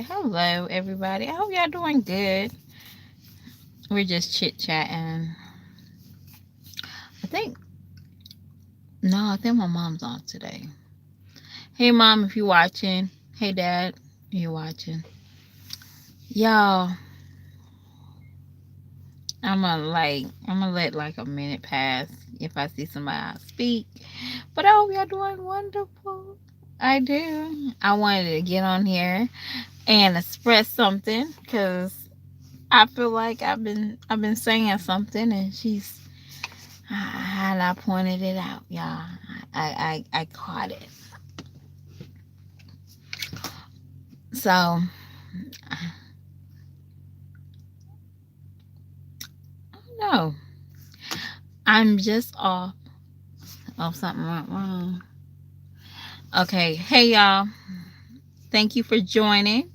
Hello, everybody. I hope y'all doing good. We're just chit chatting. I think, no, I think my mom's on today. Hey, mom, if you're watching. Hey, dad, if you're watching. Y'all, I'm gonna let like a minute pass if I see somebody I speak. But I hope y'all doing wonderful. I do. I wanted to get on here and express something because I feel like I've been saying something and and I pointed it out, y'all. I caught it. So no, I'm just off. Oh, something went wrong. Okay, hey y'all. Thank you for joining.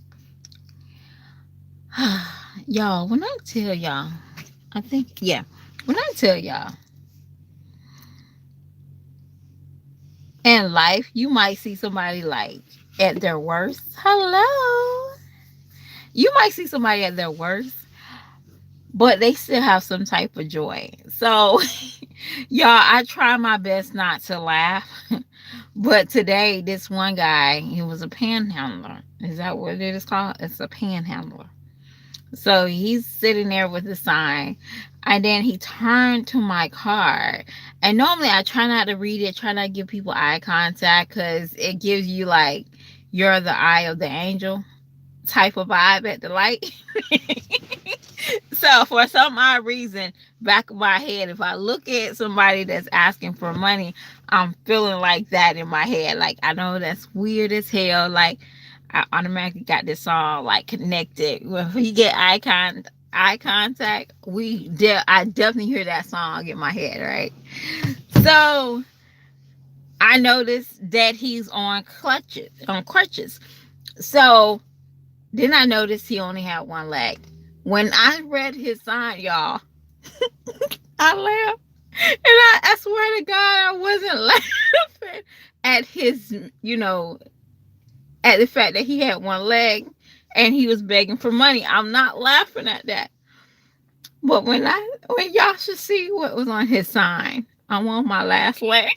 Y'all, when I tell y'all, I think yeah, when I tell y'all in life, you might see somebody like at their worst. Hello. You might see somebody at their worst, but they still have some type of joy. So, y'all, I try my best not to laugh. But today, this one guy, he was a panhandler. Is that what it is called? It's a panhandler. So he's sitting there with the sign, and then he turned to my car. And normally, I try not to read it, try not to give people eye contact because it gives you like you're the eye of the angel type of vibe at the light. So for some odd reason, back of my head, if I look at somebody that's asking for money, I'm feeling like that in my head. Like I know that's weird as hell. Like I automatically got this song like connected. When we get eye contact, I definitely hear that song in my head, right? So I noticed that he's on crutches. So then I noticed he only had one leg. When I read his sign, y'all, I laughed. And I swear to God, I wasn't laughing at at the fact that he had one leg and he was begging for money. I'm not laughing at that. But when y'all should see what was on his sign, I'm on my last leg.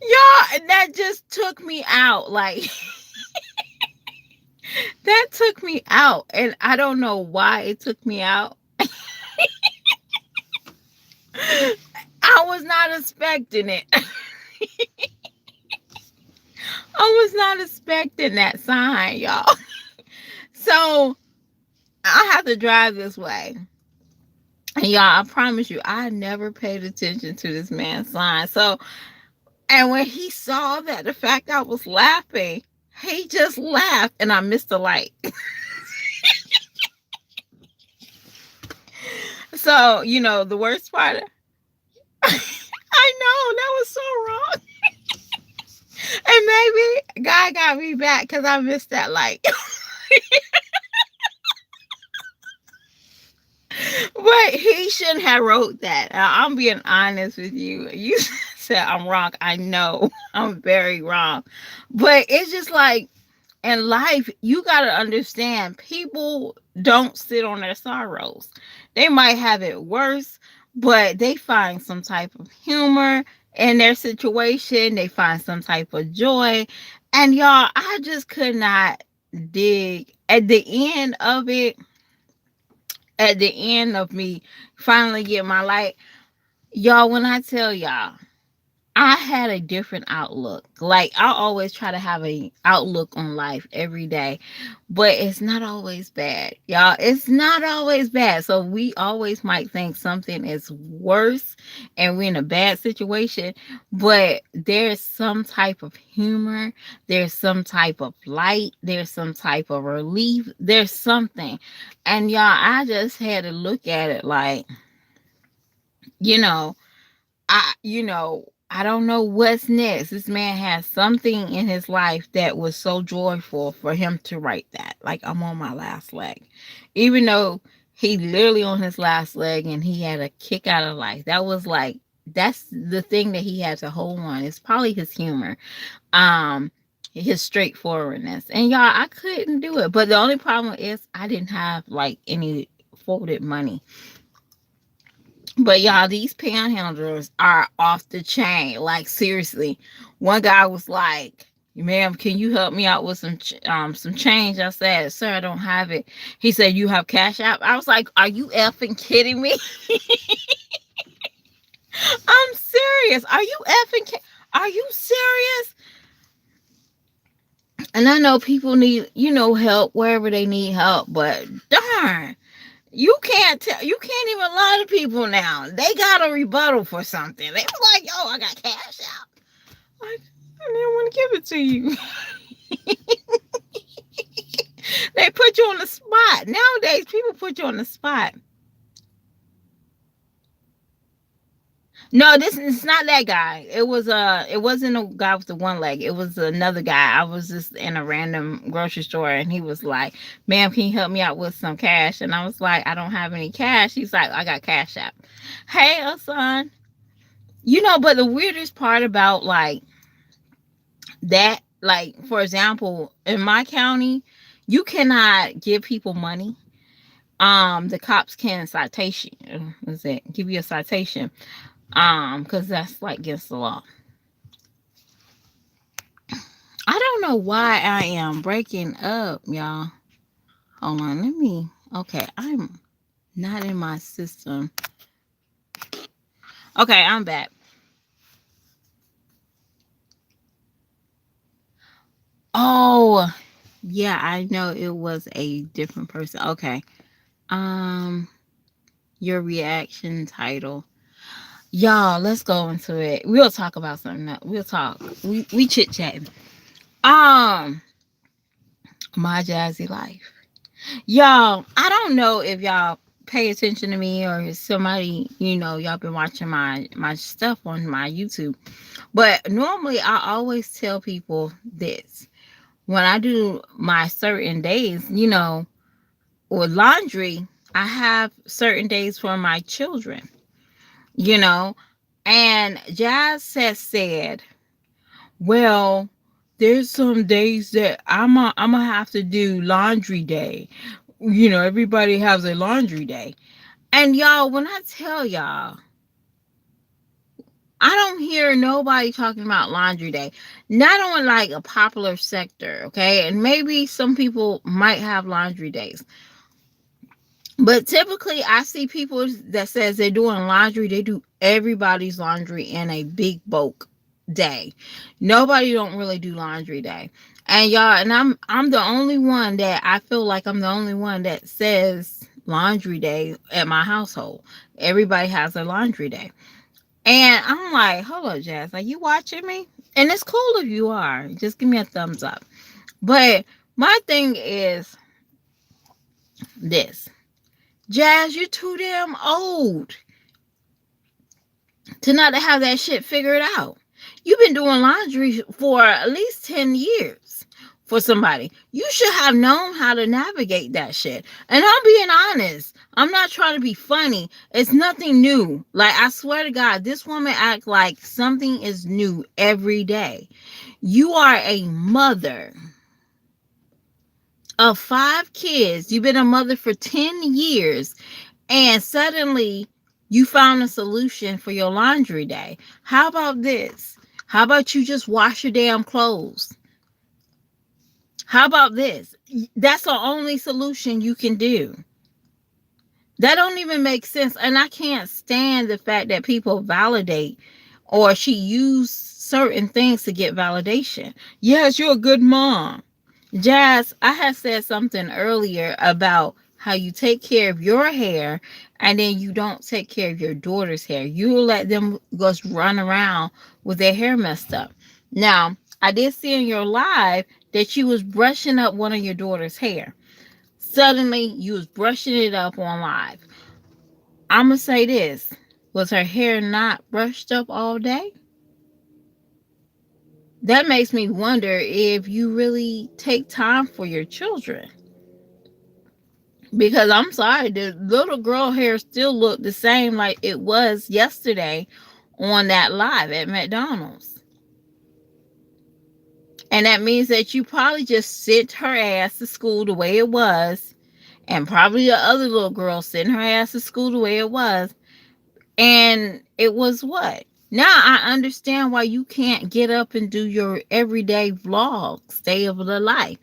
Y'all, and that just took me out. Like, that took me out. And I don't know why it took me out. I was not expecting it. I was not expecting that sign, y'all. So I have to drive this way. And y'all, I promise you, I never paid attention to this man's sign. So, and when he saw that the fact I was laughing, he just laughed and I missed the light. So, the worst part, I know that was so wrong. And maybe God got me back because I missed that light. But he shouldn't have wrote that. I'm being honest with you. You said I'm wrong. I know I'm very wrong. But it's just like in life, you got to understand people don't sit on their sorrows. They might have it worse, but they find some type of humor in their situation. They find some type of joy. And y'all, I just could not dig at the end of it. At the end of me finally getting my light, y'all, when I tell y'all, I had a different outlook. Like I always try to have a outlook on life every day, but it's not always bad, y'all. It's not always bad. So we always might think something is worse and we're in a bad situation, but there's some type of humor, there's some type of light, there's some type of relief, there's something. And y'all, I just had to look at it like, you know, I don't know what's next. This man has something in his life that was so joyful for him to write that. Like, I'm on my last leg. Even though he literally on his last leg and he had a kick out of life. That was like, that's the thing that he had to hold on. It's probably his humor. Um, his straightforwardness. And y'all, I couldn't do it. But the only problem is I didn't have like any folded money. But y'all, these panhandlers are off the chain. Like seriously, one guy was like, "Ma'am, can you help me out with some change?" I said, "Sir, I don't have it." He said, "You have Cash App?" I was like, "Are you effing kidding me?" I'm serious. Are you are you serious? And I know people need, help wherever they need help, but darn, you can't even lie to people now. They got a rebuttal for something. They was like, "Yo, I got Cash out." Like, I didn't want to give it to you. They put you on the spot. Nowadays, people put you on the spot. No, this is not that guy. It wasn't a guy with the one leg. It was another guy. I was just in a random grocery store and he was like, "Ma'am, can you help me out with some cash?" And I was like, "I don't have any cash." He's like, "I got Cash App." Hey, son. But the weirdest part about like that, like for example, in my county, you cannot give people money. The cops can citation. Was it give you a citation? Because that's like against the law. I don't know why I am breaking up, y'all. Hold on, let me. Okay, I'm not in my system. Okay, I'm back. Oh, yeah, I know it was a different person. Okay. Um, your reaction title. Y'all, let's go into it. We'll talk about something else. We'll talk. We chit chatting. Um, my Jazzy Life. Y'all, I don't know if y'all pay attention to me or if somebody, y'all been watching my stuff on my YouTube. But normally I always tell people this. When I do my certain days, or laundry, I have certain days for my children, you know. And Jazz has said, "Well, there's some days that I'm gonna have to do laundry day. Everybody has a laundry day." And y'all, when I tell y'all, I don't hear nobody talking about laundry day. Not on like a popular sector, okay? And maybe some people might have laundry days. But typically I see people that says they're doing laundry, they do everybody's laundry in a big bulk day. Nobody don't really do laundry day. And y'all, and I'm the only one that I feel like I'm the only one that says laundry day at my household. Everybody has a laundry day. And I'm like, "Hold up, Jazz, are you watching me?" And it's cool if you are. Just give me a thumbs up. But my thing is this. Jazz, you're too damn old to not have that shit figured out. You've been doing laundry for at least 10 years for somebody. You should have known how to navigate that shit. And I'm being honest. I'm not trying to be funny. It's nothing new. Like, I swear to God, this woman act like something is new every day. You are a mother of 5 kids. You've been a mother for 10 years. And suddenly you found a solution for your laundry day. How about this? How about you just wash your damn clothes? How about this? That's the only solution you can do. That don't even make sense. And I can't stand the fact that people validate or she used certain things to get validation. Yes, you're a good mom. Jazz, I had said something earlier about how you take care of your hair and then you don't take care of your daughter's hair. You let them just run around with their hair messed up. Now, I did see in your live that you was brushing up one of your daughter's hair. Suddenly, you was brushing it up on live. I'm going to say this. Was her hair not brushed up all day? That makes me wonder if you really take time for your children. Because I'm sorry, the little girl hair still looked the same like it was yesterday on that live at McDonald's. And that means that you probably just sent her ass to school the way it was, and probably the other little girl sent her ass to school the way it was. And it was what? Now I understand why you can't get up and do your everyday vlogs, day of the life.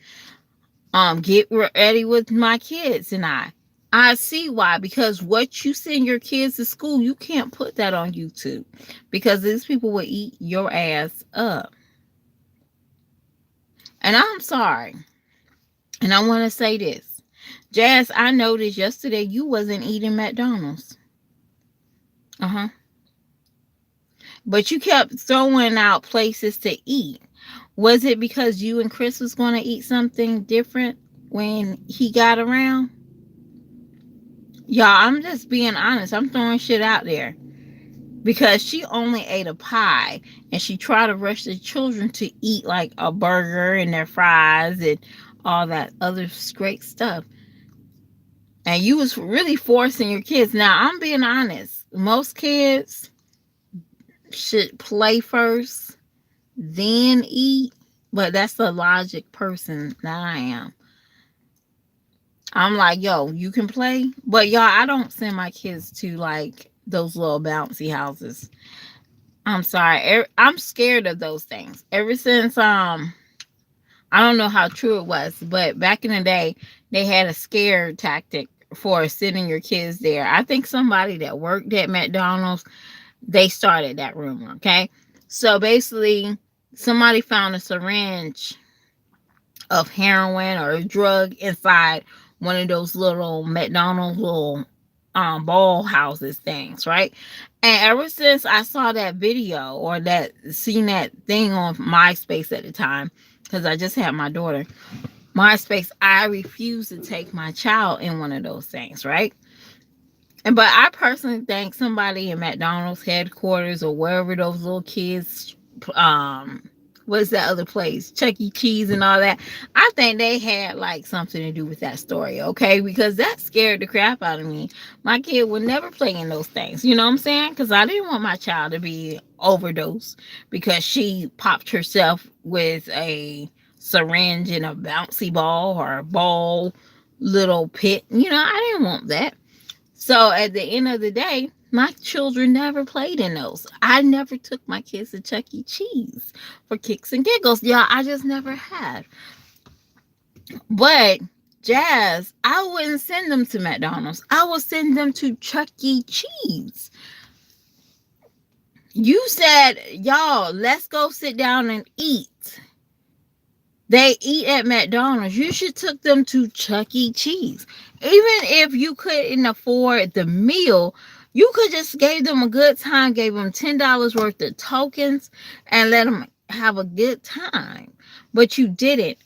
Get ready with my kids and I see why, because what you send your kids to school, you can't put that on YouTube because these people will eat your ass up. And I'm sorry. And I want to say this. Jazz, I noticed yesterday you wasn't eating McDonald's. Uh-huh. But you kept throwing out places to eat. Was it because you and Chris was going to eat something different when he got around? Y'all, I'm just being honest. I'm throwing shit out there. Because she only ate a pie and she tried to rush the children to eat like a burger and their fries and all that other great stuff. And you was really forcing your kids. Now, I'm being honest. Most kids should play first, then eat. But that's the logic person that I am. I'm like, yo, you can play. But y'all, I don't send my kids to like those little bouncy houses. I'm sorry. I'm scared of those things. Ever since I don't know how true it was, but back in the day, they had a scare tactic for sending your kids there. I think somebody that worked at McDonald's, they started that rumor, okay? So basically, somebody found a syringe of heroin or a drug inside one of those little McDonald's little ball houses things, right? And ever since I saw that video or that seen that thing on MySpace at the time, because I just had my daughter, MySpace, I refuse to take my child in one of those things, right? And but I personally think somebody in McDonald's headquarters or wherever those little kids what's that other place? Chuck E. Cheese and all that. I think they had like something to do with that story, okay? Because that scared the crap out of me. My kid would never play in those things. You know what I'm saying? Because I didn't want my child to be overdose because she popped herself with a syringe in a bouncy ball or a ball little pit. You know, I didn't want that. So at the end of the day, my children never played in those. I never took my kids to Chuck E. Cheese for kicks and giggles. Yeah, I just never had. But Jazz, I wouldn't send them to McDonald's. I would send them to Chuck E. Cheese. You said, y'all, let's go sit down and eat. They eat at McDonald's. You should took them to Chuck E. Cheese. Even if you couldn't afford the meal, you could just gave them a good time, gave them $10 worth of tokens, and let them have a good time. But you didn't.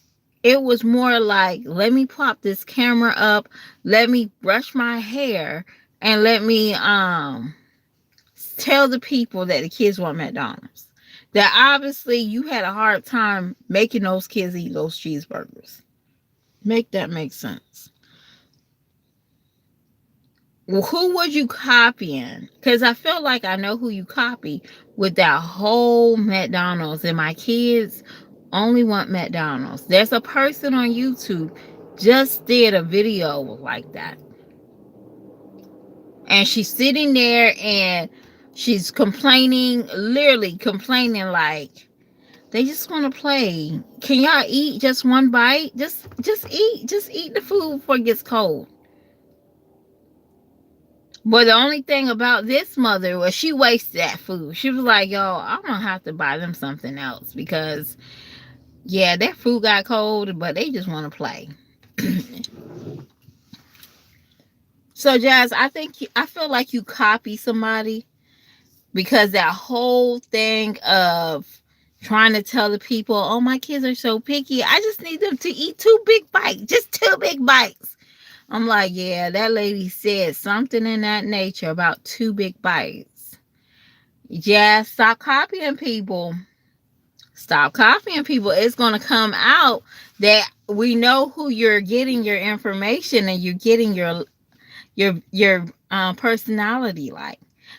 It was more like, let me pop this camera up, let me brush my hair, and let me tell the people that the kids want McDonald's. That obviously you had a hard time making those kids eat those cheeseburgers. Make that make sense. Well, who was you copying? Because I feel like I know who you copy with that whole McDonald's, and my kids only want McDonald's. There's a person on YouTube just did a video like that. And she's sitting there and she's complaining, literally complaining like, they just want to play. Can y'all eat just one bite? Just eat. Just eat the food before it gets cold. But the only thing about this mother was she wasted that food. She was like, yo, I'm going to have to buy them something else because, yeah, their food got cold, but they just want to play. So, Jazz, I feel like you copy somebody because that whole thing of trying to tell the people, oh, my kids are so picky. I just need them to eat 2 big bites, just 2 big bites. I'm like, yeah, that lady said something in that nature about 2 big bites. Yeah, stop copying people. Stop copying people. It's going to come out that we know who you're getting your information and you're getting your personality like.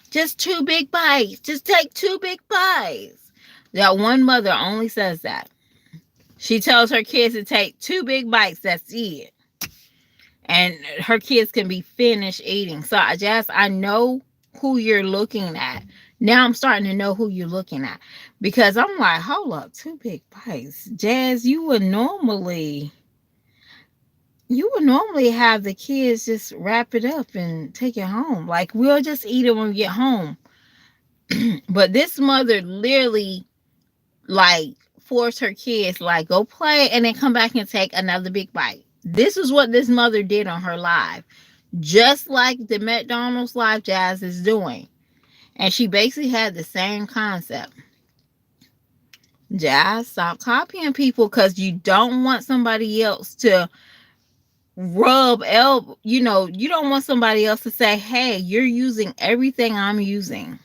Just 2 big bites. Just take 2 big bites. That one mother only says that. She tells her kids to take two big bites. That's it. And her kids can be finished eating. So, Jazz, I know who you're looking at. Now I'm starting to know who you're looking at because I'm like, hold up, two big bites. Jazz, you would normally have the kids just wrap it up and take it home. Like, we'll just eat it when we get home. But this mother literally, like, forced her kids, like, go play and then come back and take another big bite. This is what this mother did on her live, just like the McDonald's live Jazz is doing. And she basically had the same concept. Jazz, stop copying people because you don't want somebody else to you don't want somebody else to say, hey, you're using everything I'm using.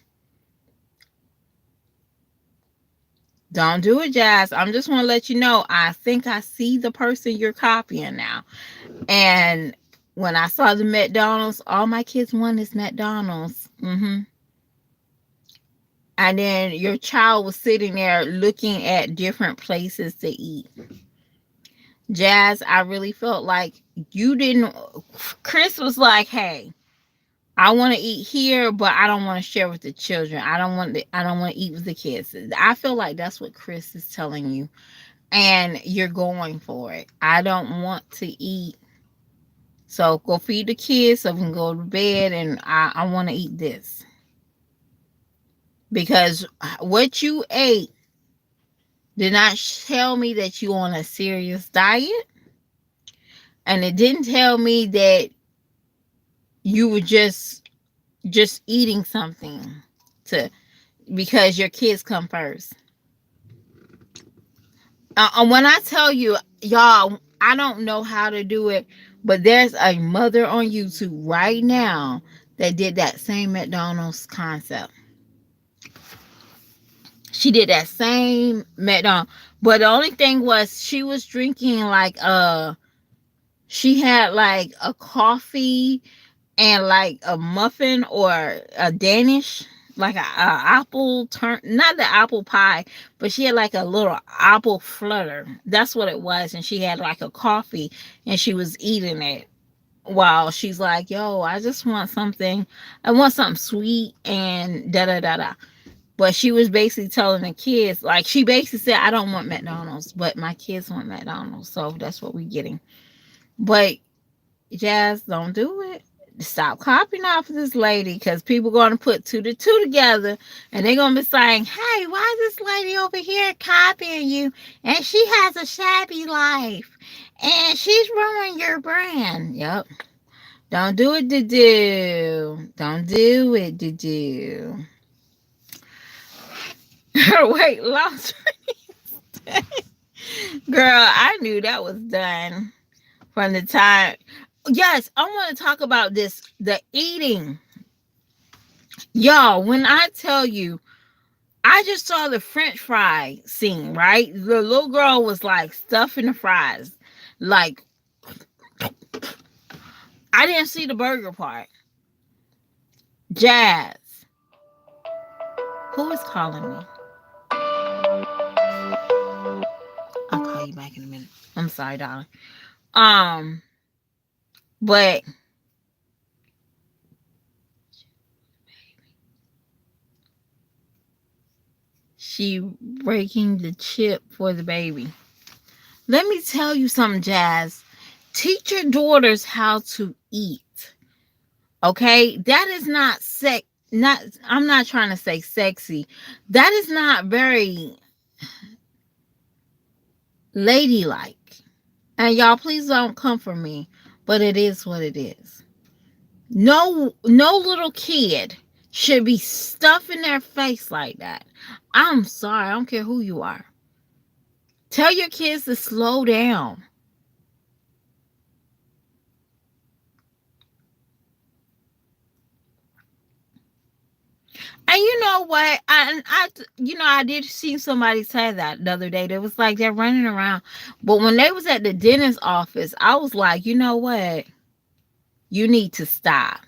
Don't do it, Jazz. I'm just want to let you know, I think I see the person you're copying now. And when I saw the McDonald's, all my kids want is McDonald's. And then your child was sitting there looking at different places to eat. Jazz, I really felt like you didn't. Chris was like, hey, I want to eat here, but I don't want to share with the children. I don't want to eat with the kids. I feel like that's what Chris is telling you, and you're going for it. I don't want to eat, so go feed the kids so we can go to bed, and I want to eat this because what you ate did not tell me that you on a serious diet, and it didn't tell me that you were just eating something to because your kids come first. When I tell you, y'all, I don't know how to do it, but there's a mother on YouTube right now that did that same McDonald's concept. She did that same McDonald's, but the only thing was she was drinking like she had like a coffee and like a muffin or a Danish, like a apple turn, not the apple pie, but she had like a little apple flutter. That's what it was, and she had like a coffee, and she was eating it while she's like, "Yo, I just want something. I want something sweet and da da da da." But she was basically telling the kids, like she basically said, "I don't want McDonald's, but my kids want McDonald's, so that's what we're getting." But Jazz, don't do it. Stop copying off of this lady because people going to put two to two together and they're going to be saying, hey, why is this lady over here copying you? And she has a shabby life and she's ruining your brand. Yep. Don't do it to do. Don't do it to do. Her weight loss. Girl, I knew that was done from the time. Yes, I want to talk about this, the eating. Y'all, when I tell you, I just saw the French fry scene, right? The little girl was like stuffing the fries. Like, I didn't see the burger part. Jazz, who is calling me? I'll call you back in a minute. I'm sorry, darling. But she breaking the chip for the baby. Let me tell you something, Jazz. Teach your daughters how to eat. Okay? That is not I'm not trying to say sexy. That is not very ladylike. And y'all please don't come for me, but it is what it is. No little kid should be stuffing their face like that. I'm sorry, I don't care who you are. Tell your kids to slow down. And you know what? I did see somebody say that the other day. They was like they're running around, but when they was at the dentist office, I was like, you know what? You need to stop.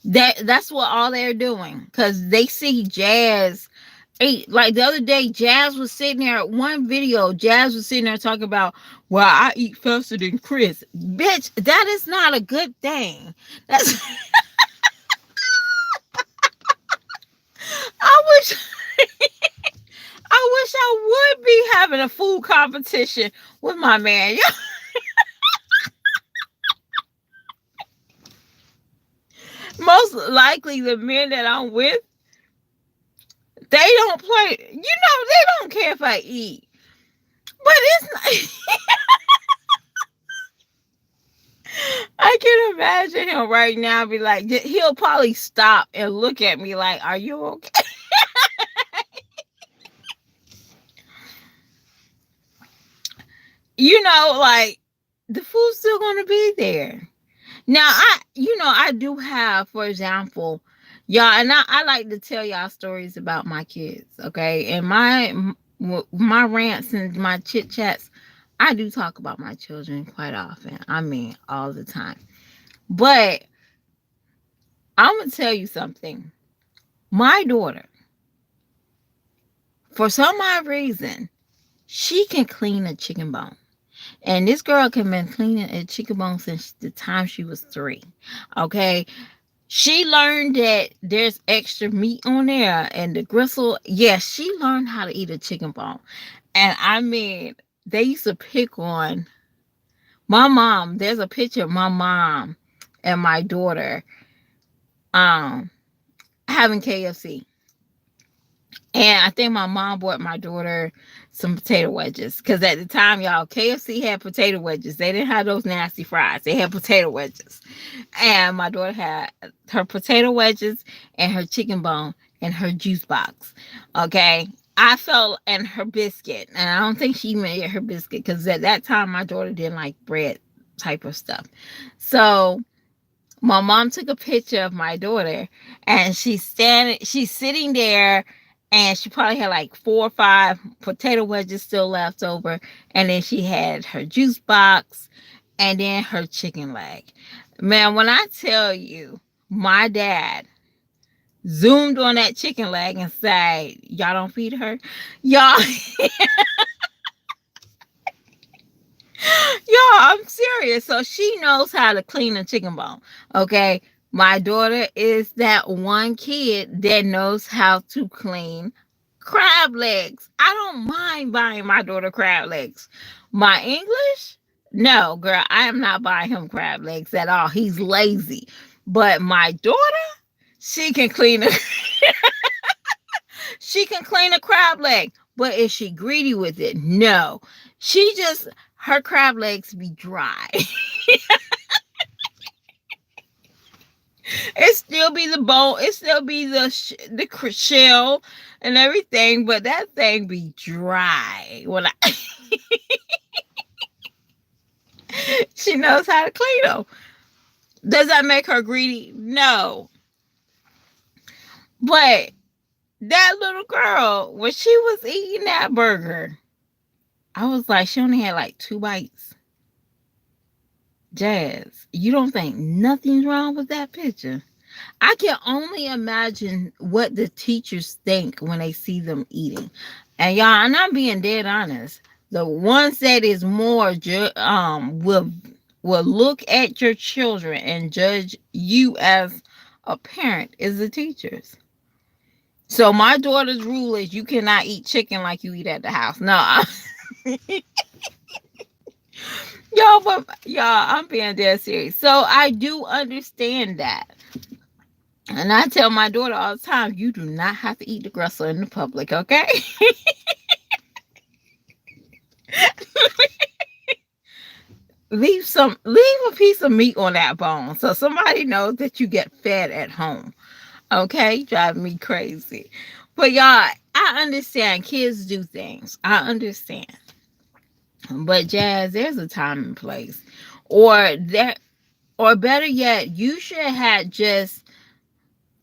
That's what all they're doing because they see Jazz Hey, like the other day, Jazz was sitting there. One video, Jazz was sitting there talking about, "Well, I eat faster than Chris." Bitch, that is not a good thing. That's I wish I would be having a food competition with my man. Most likely, the men that I'm with, they don't play. They don't care if I eat. But it's not. I can imagine him right now be like, he'll probably stop and look at me like, "Are you okay?" Like the food's still gonna be there. Now, I do have, for example, y'all, and I like to tell y'all stories about my kids, okay? And my rants and my chit chats, I do talk about my children quite often. I mean, all the time. But I'm gonna tell you something. My daughter, for some odd reason, she can clean a chicken bone. And this girl can been cleaning a chicken bone since the time she was 3. Okay. She learned that there's extra meat on there and the gristle. Yes, she learned how to eat a chicken bone. And I mean, they used to pick on my mom. There's a picture of my mom and my daughter um having KFC. And I think my mom bought my daughter some potato wedges. Because at the time, y'all, KFC had potato wedges. They didn't have those nasty fries. They had potato wedges. And my daughter had her potato wedges and her chicken bone and her juice box. Okay. I felt, and her biscuit. And I don't think she even ate her biscuit because at that time, my daughter didn't like bread type of stuff. So my mom took a picture of my daughter and she's sitting there, and she probably had like 4 or 5 potato wedges still left over, and then she had her juice box and then her chicken leg. Man, when I tell you, my dad zoomed on that chicken leg and said, "Y'all don't feed her." Y'all, y'all, I'm serious. So she knows how to clean a chicken bone. Okay. My daughter is that one kid that knows how to clean crab legs. I don't mind buying my daughter crab legs. My English? No, girl, I am not buying him crab legs at all. He's lazy. But my daughter, she can clean a she can clean a crab leg. But is she greedy with it? No. She just her crab legs be dry. It still be the bone, it still be the shell and everything, but that thing be dry. When I she knows how to clean them. Does that make her greedy? No. But that little girl, when she was eating that burger, I was like, she only had like 2 bites. Jazz, you don't think nothing's wrong with that picture? I can only imagine what the teachers think when they see them eating. And y'all, and I'm being dead honest. The ones that is more will look at your children and judge you as a parent is the teachers. So my daughter's rule is you cannot eat chicken like you eat at the house. No, y'all, I'm being dead serious. So I do understand that. And I tell my daughter all the time, you do not have to eat the gristle in the public, okay? Leave a piece of meat on that bone so somebody knows that you get fed at home. Okay? Driving me crazy. But y'all, I understand kids do things. I understand. But Jazz, there's a time and place. Or there or better yet, you should have just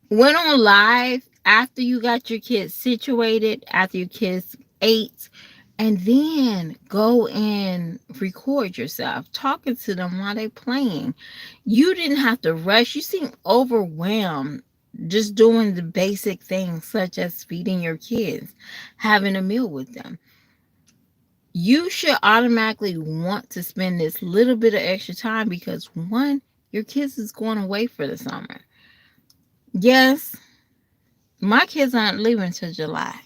went on live after you got your kids situated, after your kids ate, and then go and record yourself talking to them while they're playing. You didn't have to rush. You seem overwhelmed just doing the basic things such as feeding your kids, having a meal with them. You should automatically want to spend this little bit of extra time because one, your kids is going away for the summer. Yes, my kids aren't leaving till July.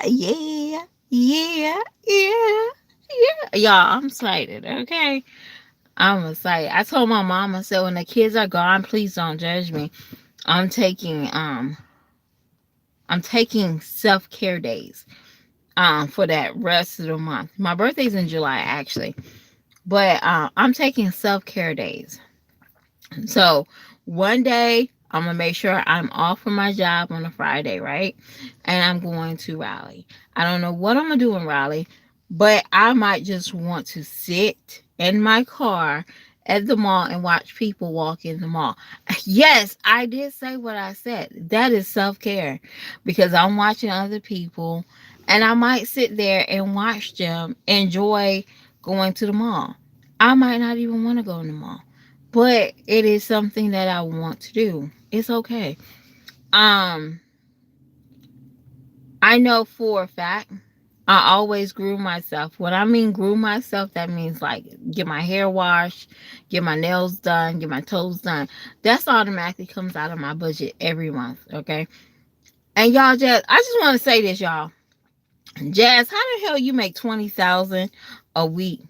Yeah, yeah, yeah, yeah. Y'all, I'm excited, okay? I'm excited. I told my mama, so when the kids are gone, please don't judge me. I'm taking um I'm taking self-care days for that rest of the month. My birthday's in July actually. But I'm taking self-care days. So one day I'm gonna make sure I'm off from my job on a Friday, right? And I'm going to Raleigh. I don't know what I'm gonna do in Raleigh, but I might just want to sit in my car at the mall and watch people walk in the mall. Yes, I did say what I said. That is self-care because I'm watching other people and I might sit there and watch them enjoy going to the mall. I might not even want to go in the mall, but it is something that I want to do. It's okay. Um, I know for a fact I always groom myself. When I mean groom myself, that means like get my hair washed, get my nails done, get my toes done. That's automatically comes out of my budget every month. Okay. And y'all, I just want to say this, y'all. Jazz, how the hell you make 20,000 a week?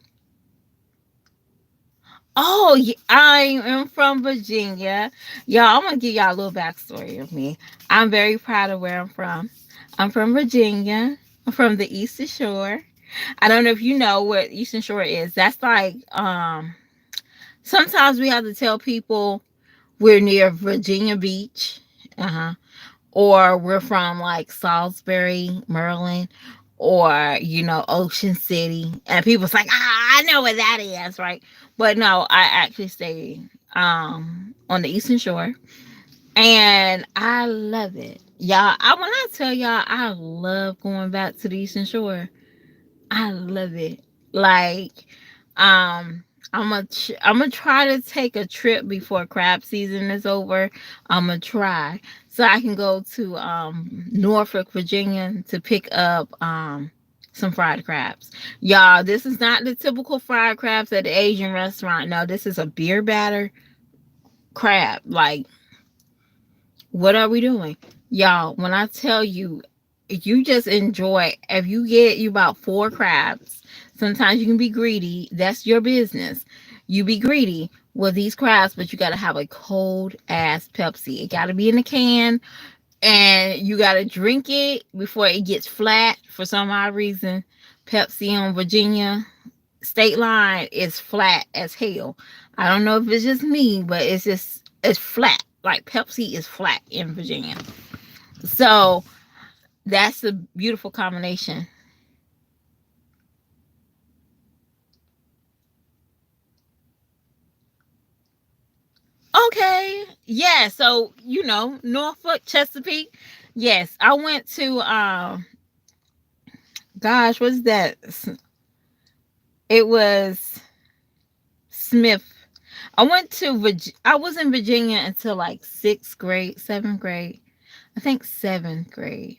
Oh, yeah, I am from Virginia. Y'all, I'm going to give y'all a little backstory of me. I'm very proud of where I'm from. I'm from Virginia. I'm from the Eastern Shore. I don't know if you know what Eastern Shore is. That's like, sometimes we have to tell people we're near Virginia Beach. Uh-huh. Or we're from like Salisbury, Maryland, or Ocean City, and people's like, I know where that is, right? But no, I actually stay on the Eastern Shore, and I love it, y'all. When I tell y'all I love going back to the Eastern Shore, I love it. Like, um, I'm gonna try to take a trip before crab season is over. I'm gonna try so I can go to Norfolk, Virginia, to pick up some fried crabs. Y'all, this is not the typical fried crabs at the Asian restaurant. No, this is a beer batter crab. Like, what are we doing? Y'all, when I tell you, you just enjoy, if you get you about four crabs, sometimes you can be greedy. That's your business. You be greedy with these crabs, but you got to have a cold ass Pepsi. It got to be in a can, and you got to drink it before it gets flat for some odd reason. Pepsi on Virginia state line is flat as hell. I don't know if it's just me, but it's flat. Like Pepsi is flat in Virginia. So that's a beautiful combination. Okay. Yeah, so Norfolk, Chesapeake. Yes, I went to gosh, what's that? It was Smith. I went to I was in Virginia until like 6th grade, 7th grade. I think 7th grade,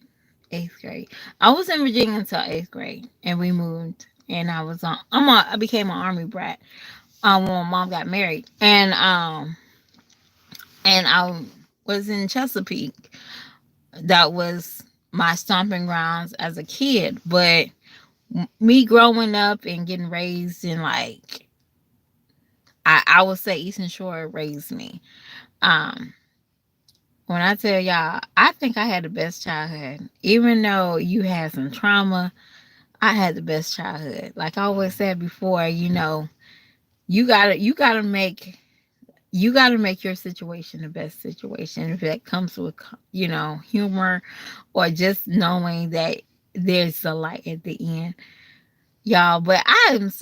8th grade. I was in Virginia until 8th grade, and we moved. And I became an army brat. When my mom got married, and I was in Chesapeake. That was my stomping grounds as a kid. But me growing up and getting raised in like, I would say Eastern Shore raised me. Um, when I tell y'all, I think I had the best childhood. Even though you had some trauma, I had the best childhood. Like I always said before, you gotta make your situation the best situation. If that comes with humor, or just knowing that there's a light at the end, y'all. But and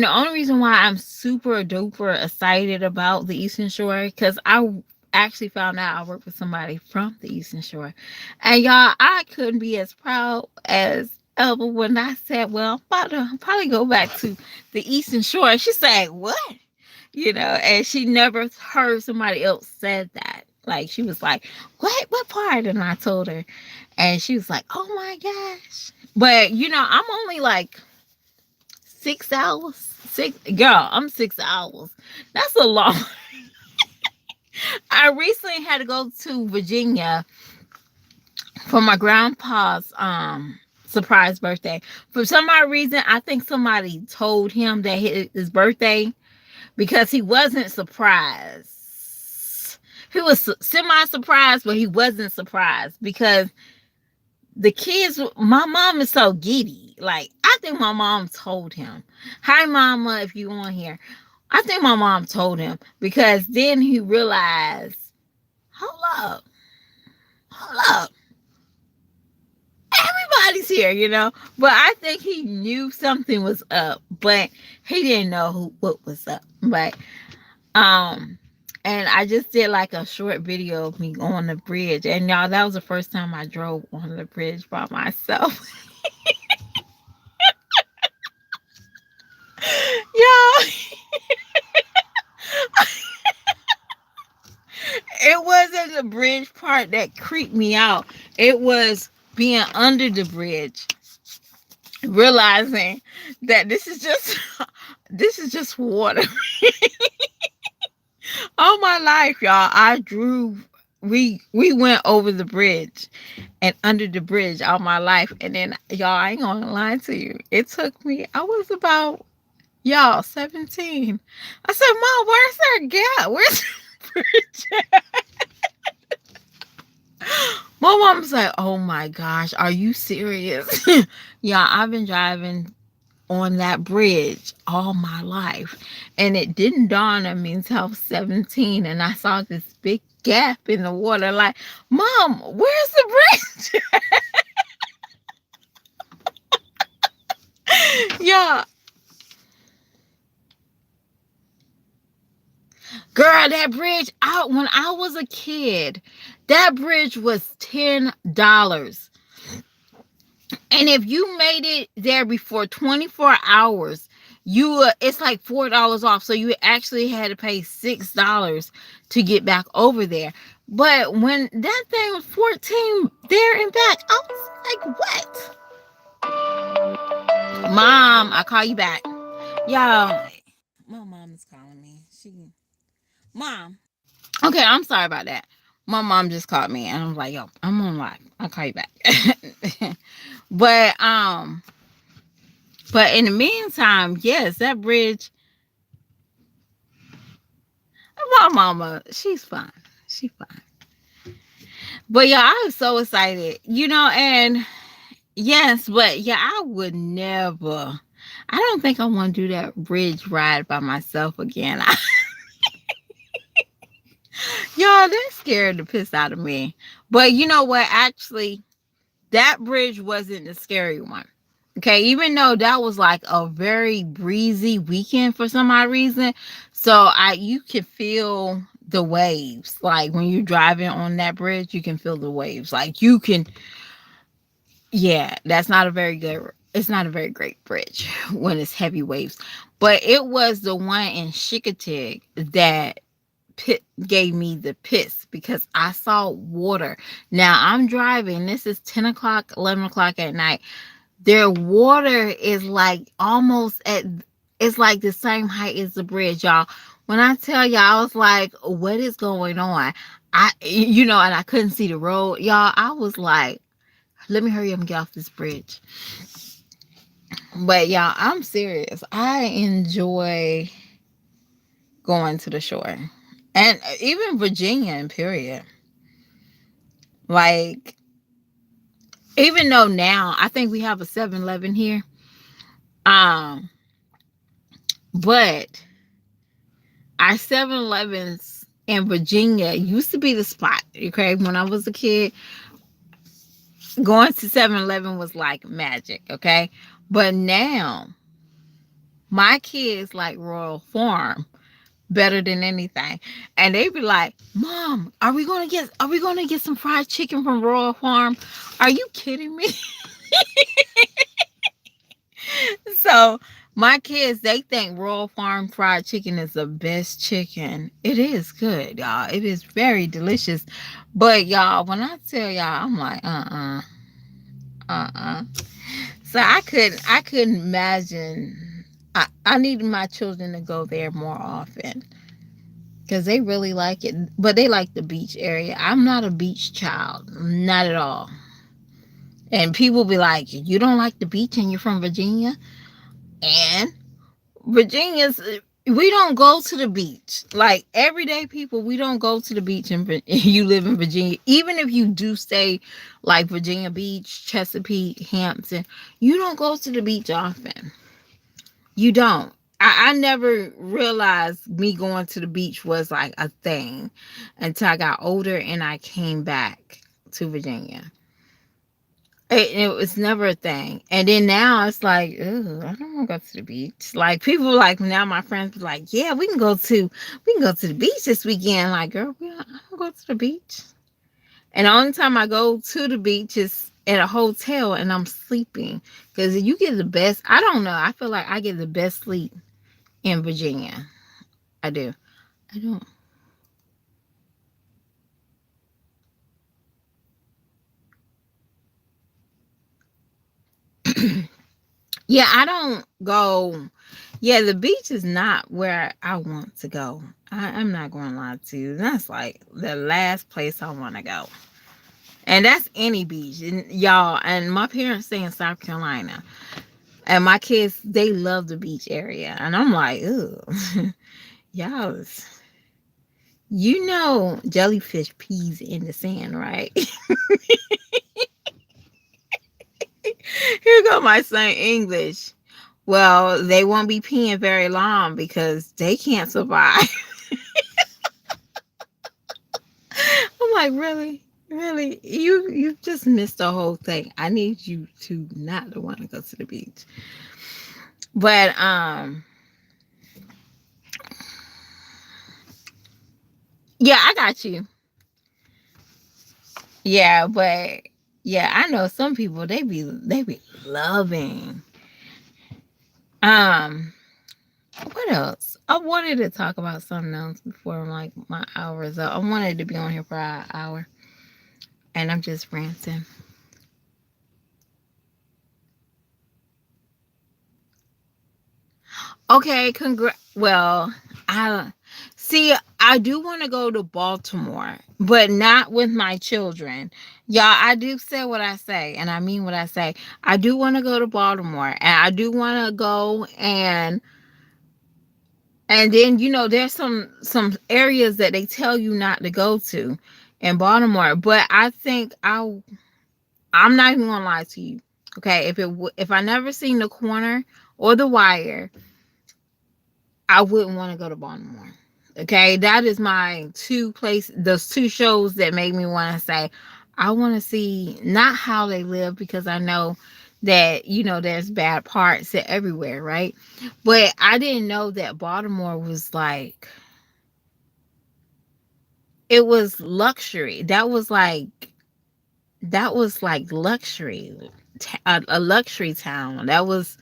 the only reason why I'm super duper excited about the Eastern Shore, because I actually found out I worked with somebody from the Eastern Shore, and y'all, I couldn't be as proud as ever when I said, well, I'm about to probably go back to the Eastern Shore. She said, what? And she never heard somebody else said that. Like she was like, what part? And I told her, and she was like, oh my gosh. But I'm only like 6 hours. Girl, I'm 6 hours. That's a long. I recently had to go to Virginia for my grandpa's surprise birthday. For some odd reason, I think somebody told him that his birthday, because he wasn't surprised. He was semi surprised, but he wasn't surprised because the kids, my mom is so giddy. Like, I think my mom told him, hi, mama, if you on here. I think my mom told him because then he realized, hold up, hold up. Everybody's here. But I think he knew something was up, but he didn't know what was up. But and I just did like a short video of me on the bridge, and y'all, that was the first time I drove on the bridge by myself. Y'all, it wasn't the bridge part that creeped me out. It was being under the bridge, realizing that this is just water. All my life, y'all, I drove. We went over the bridge and under the bridge all my life, and then y'all, I ain't gonna lie to you. It took me. I was about, y'all, 17. I said, Mom, where's that gap? Where's the bridge? My mom's like, oh my gosh, are you serious? Yeah, I've been driving on that bridge all my life, and it didn't dawn on me until I was 17, and I saw this big gap in the water. Like, Mom, where's the bridge? Yeah, girl, that bridge out when I was a kid, that bridge was $10. And if you made it there before 24 hours, it's like $4 off. So you actually had to pay $6 to get back over there. But when that thing was 14 there and back, I was like, what? Mom, I call you back. Y'all, my mom is calling me. Mom. Okay, I'm sorry about that. My mom just called me and I'm like, yo, I'm on live. I'll call you back. But in the meantime, yes, that bridge, my mama, she's fine. She's fine. But yeah, I was so excited, and yes, but yeah, I would never. I don't think I want to do that bridge ride by myself again. Y'all, that scared the piss out of me. But you know what? Actually, that bridge wasn't the scary one. Okay, even though that was like a very breezy weekend for some odd reason. So you can feel the waves. Like when you're driving on that bridge, you can feel the waves. Like you can, yeah, it's not a very great bridge when it's heavy waves. But it was the one in Chickasha that gave me the piss because I saw water. Now I'm driving. This is 10 o'clock, 11 o'clock at night. Their water is like it's like the same height as the bridge, y'all. When I tell y'all, I was like, what is going on? And I couldn't see the road, y'all. I was like, let me hurry up and get off this bridge. But y'all, I'm serious. I enjoy going to the shore. And even Virginia, in period. Like, even though now I think we have a 7-Eleven here. But our 7-Elevens in Virginia used to be the spot. Okay. When I was a kid, going to 7-Eleven was like magic. Okay. But now my kids like Royal Farm better than anything. And they be like, Mom, are we gonna get some fried chicken from Royal Farm? Are you kidding me? So My kids, they think Royal Farm fried chicken is the best chicken. It is good, y'all. It is very delicious. But y'all, when I tell y'all, I'm like, So I couldn't imagine. I needed my children to go there more often because they really like it. But they like the beach area. I'm not a beach child, not at all. And people be like, "You don't like the beach, and you're from Virginia?" And Virginia's, we don't go to the beach. Like everyday people, we don't go to the beach and you live in Virginia. Even if you do stay like Virginia Beach, Chesapeake, Hampton, you don't go to the beach often. You don't. I never realized me going to the beach was like a thing until I got older and I came back to Virginia. It was never a thing. And then now it's like, ooh, I don't want to go to the beach. Like people like now my friends be like, yeah, we can go to the beach this weekend. Like, girl, I don't go to the beach. And the only time I go to the beach is at a hotel and I'm sleeping. Because you get the best, I don't know. I feel like I get the best sleep in Virginia. I do. I don't. Yeah, I don't go. Yeah, the beach is not where I want to go. I'm not going to lie to you. That's like the last place I want to go. And that's any beach. And y'all, and my parents stay in South Carolina. And my kids, they love the beach area. And I'm like, ooh, y'all, jellyfish peas in the sand, right? Here go my son English. Well, they won't be peeing very long because they can't survive. I'm like, really? Really? You just missed the whole thing. I need you to not want to go to the beach. But yeah, I got you. Yeah, but yeah, I know some people they be loving. Um what else? I wanted to talk about something else before like my hour is up. I wanted to be on here for an hour and I'm just ranting. Okay, well, I see. I do want to go to Baltimore, but not with my children. Y'all, I do say what I say, and I mean what I say. I do want to go to Baltimore, and I do want to go and then there's some areas that they tell you not to go to in Baltimore, but I think I'm not even gonna lie to you. Okay, if I never seen The Corner or The Wire, I wouldn't want to go to Baltimore. Okay, that is my those two shows that make me want to say, I want to see not how they live because I know that, there's bad parts everywhere, right? But I didn't know that Baltimore was like, it was luxury. That was like luxury, a luxury town. That was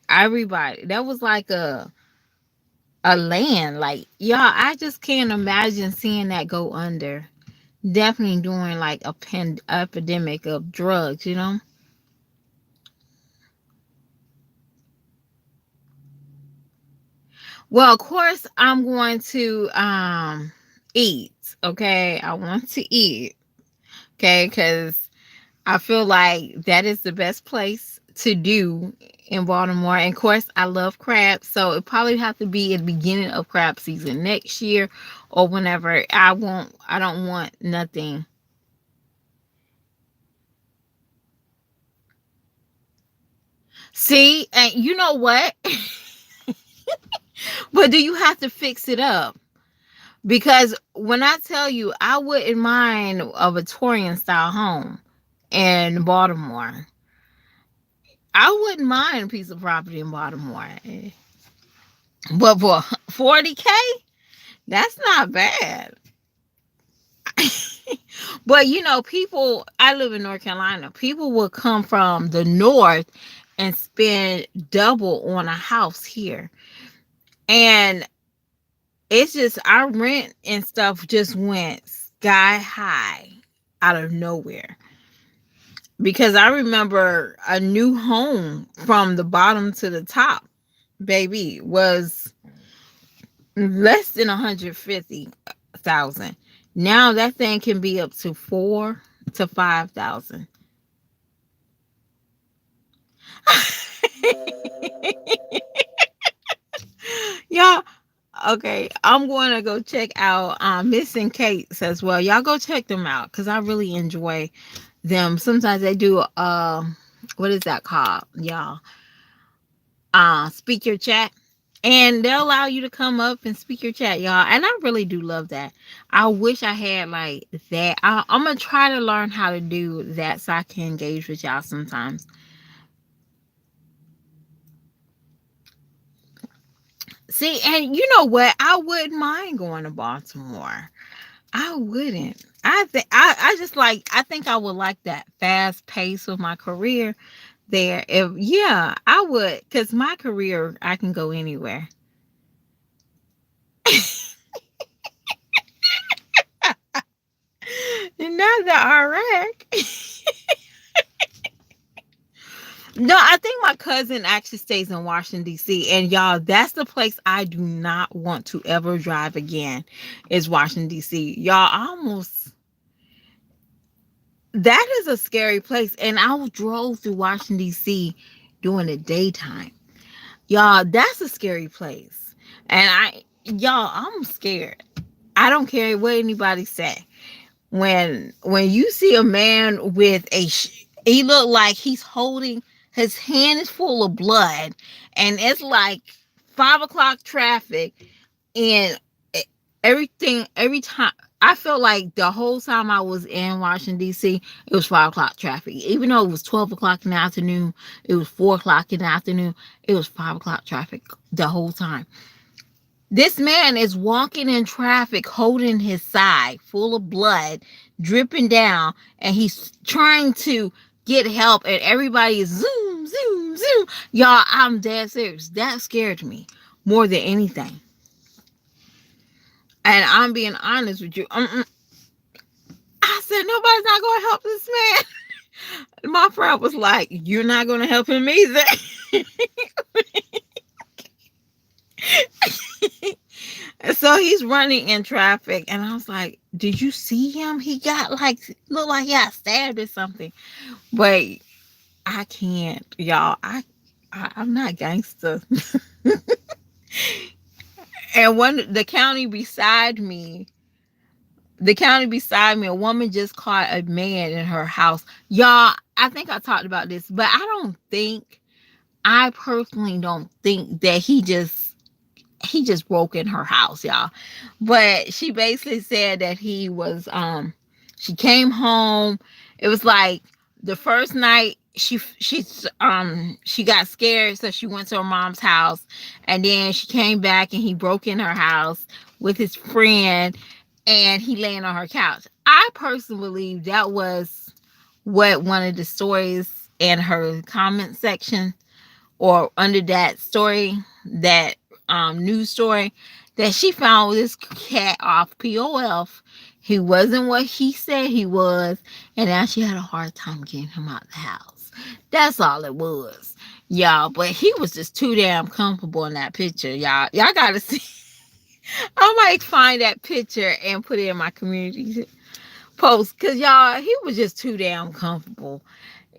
everybody. That was like a land. Like, y'all, I just can't imagine seeing that go under. Definitely during like a epidemic of drugs. Well, of course I'm going to eat. Okay, I want to eat. Okay, because I feel like that is the best place to do in Baltimore. And of course, I love crabs, so it probably have to be at the beginning of crab season next year or whenever. I don't want nothing. See, and you know what? But do you have to fix it up? Because when I tell you, I wouldn't mind a Victorian style home in Baltimore. I wouldn't mind a piece of property in Baltimore. But for 40K, that's not bad. But people, I live in North Carolina. People will come from the north and spend double on a house here. And it's just our rent and stuff just went sky high out of nowhere. Because I remember a new home from the bottom to the top, baby, was less than 150,000. Now that thing can be up to 4 to 5,000. Y'all, okay, I'm going to go check out Missing Kate's as well. Y'all go check them out because I really enjoy them. Sometimes they do what is that called, y'all? Speak your chat. And they'll allow you to come up and speak your chat, y'all. And I really do love that. I wish I had like that. I'm gonna try to learn how to do that so I can engage with y'all sometimes. See, and you know what? I wouldn't mind going to Baltimore. I wouldn't. I just like I think I would like that fast pace of my career there. If yeah, I would because my career I can go anywhere. Not the Iraq. No, I think my cousin actually stays in Washington D.C. and y'all, that's the place I do not want to ever drive again. Is Washington D.C. Y'all almost that is a scary place, and I drove through Washington D.C. during the daytime. Y'all, that's a scary place, and y'all, I'm scared. I don't care what anybody say. When you see a man with he look like he's holding his hand is full of blood, and it's like 5 o'clock traffic, and everything every time. I felt like the whole time I was in Washington D.C., it was 5 o'clock traffic. Even though it was 12 o'clock in the afternoon, it was 4 o'clock in the afternoon. It was 5 o'clock traffic the whole time. This man is walking in traffic holding his side full of blood dripping down, and he's trying to get help, and everybody is zoom, zoom, zoom. Y'all, I'm dead serious. That scared me more than anything. And I'm being honest with you. I said, nobody's not going to help this man. My friend was like, you're not going to help him either. So he's running in traffic, and I was like, "Did you see him? He got like looked like he got stabbed or something." But I can't, y'all. I'm not gangster. And the county beside me, a woman just caught a man in her house. Y'all, I think I talked about this, but I personally don't think that he just broke in her house, y'all. But she basically said that she came home. It was like the first night she got scared, so she went to her mom's house, and then she came back and he broke in her house with his friend, and he laying on her couch. I personally believe that was what one of the stories in her comment section or under that story, that news story, that she found this cat off POF. He wasn't what he said he was, and now she had a hard time getting him out of the house. That's all it was, y'all. But he was just too damn comfortable in that picture, y'all. Y'all gotta see. I might find that picture and put it in my community post, because y'all, he was just too damn comfortable.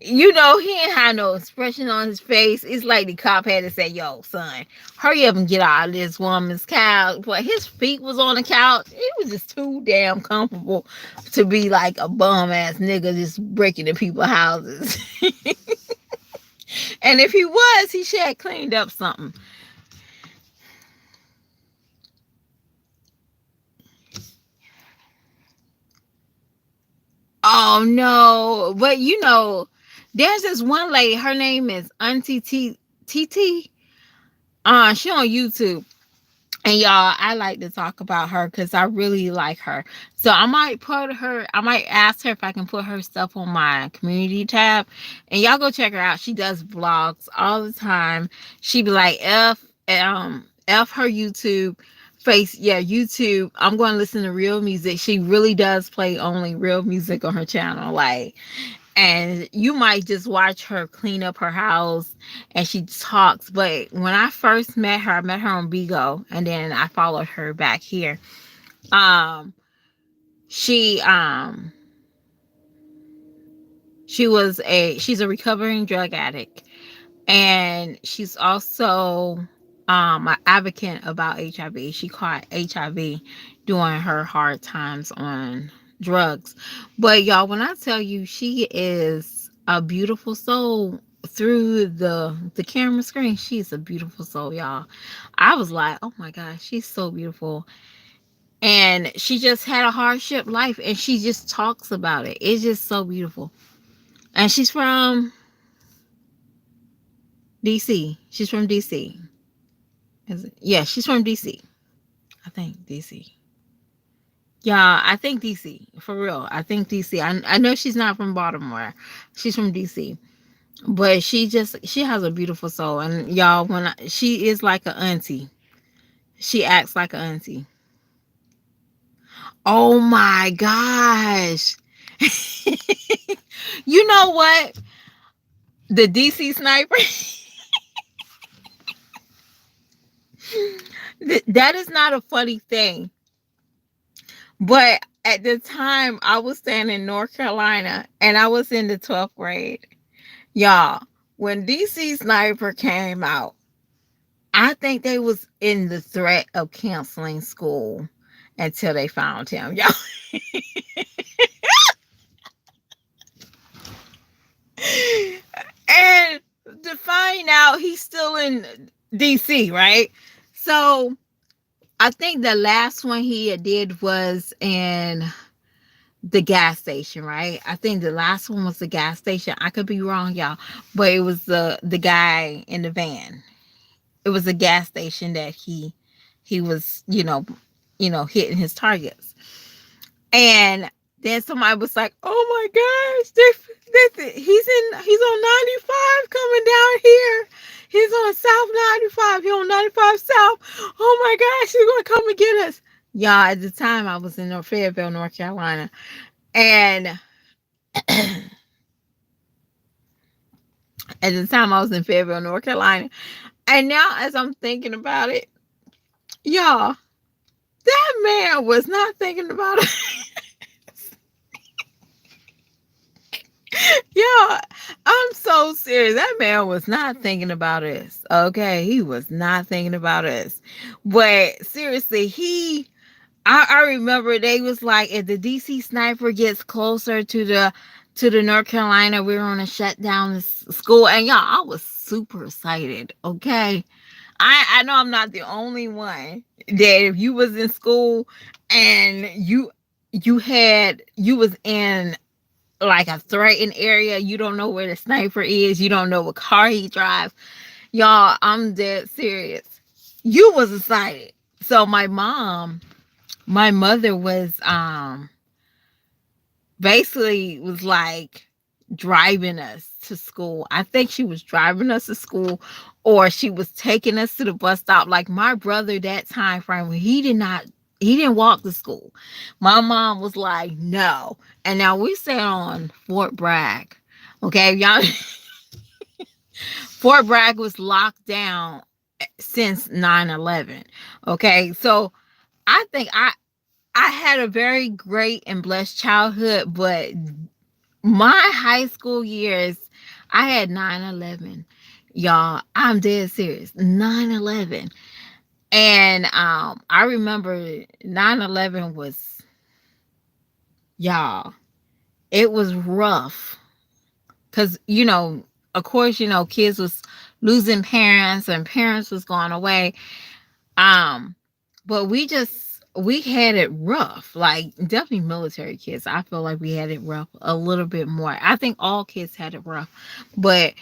You know, he ain't had no expression on his face. It's like the cop had to say, yo, son, hurry up and get out of this woman's couch. But his feet was on the couch. It was just too damn comfortable to be like a bum ass nigga just breaking into people's houses. And if he was, he should have cleaned up something. Oh no. But you know, there's this one lady, her name is Auntie T. T. She on YouTube. And y'all, I like to talk about her because I really like her. So I might ask her if I can put her stuff on my community tab. And y'all go check her out. She does vlogs all the time. She be like, F her YouTube face. Yeah, YouTube. I'm going to listen to real music. She really does play only real music on her channel. Like, and you might just watch her clean up her house and she talks. But when I first met her, I met her on Bigo, and then I followed her back here. um she um she's a recovering drug addict, and she's also an advocate about HIV. She caught HIV during her hard times on drugs. But y'all, when I tell you she is a beautiful soul through the camera screen, she's a beautiful soul, y'all. I was like, oh my gosh, she's so beautiful. And she just had a hardship life and she just talks about it. It's just so beautiful. And she's from DC. She's from DC. Is it? Yeah, she's from DC. I think DC. Yeah, I think DC. For real. I think DC. I know she's not from Baltimore. She's from DC. But she has a beautiful soul. And y'all, she is like an auntie. She acts like an auntie. Oh my gosh. You know what? The DC sniper. That is not a funny thing. But at the time, I was staying in North Carolina and I was in the 12th grade. Y'all, when DC Sniper came out, I think they was in the threat of canceling school until they found him. Y'all. And to find out he's still in DC, right? So I think the last one he did was in the gas station, right? I think the last one was the gas station. I could be wrong, y'all, but it was the guy in the van. It was a gas station that he was, hitting his targets. And then somebody was like, "Oh my gosh, he's on 95 coming down here. He's on South 95. He's on 95 South. Oh my gosh, he's gonna come and get us." Y'all, at the time I was in Fayetteville, North Carolina, and at the time I was in Fayetteville, North Carolina. And now as I'm thinking about it, y'all, that man was not thinking about it. Y'all, I'm so serious. That man was not thinking about us. Okay, he was not thinking about us. But seriously, I remember they was like, if the DC sniper gets closer to the North Carolina, we're gonna shut down the school. And y'all, I was super excited. Okay, I know I'm not the only one that if you was in school and you was in like a threatened area, you don't know where the sniper is, you don't know what car he drives. Y'all, I'm dead serious. You was excited. So my mother was basically was like driving us to school. I think she was driving us to school or she was taking us to the bus stop. Like my brother, that time frame, he didn't walk to school. My mom was like, no. And now we sat on Fort Bragg. Okay, y'all. Fort Bragg was locked down since 9/11. Okay, so I think I had a very great and blessed childhood, but my high school years, I had 9/11. Y'all, I'm dead serious. 9/11. And I remember 9/11 was, y'all, it was rough. Cause of course, kids was losing parents and parents was going away. Um, but we had it rough. Like definitely military kids. I feel like we had it rough a little bit more. I think all kids had it rough, but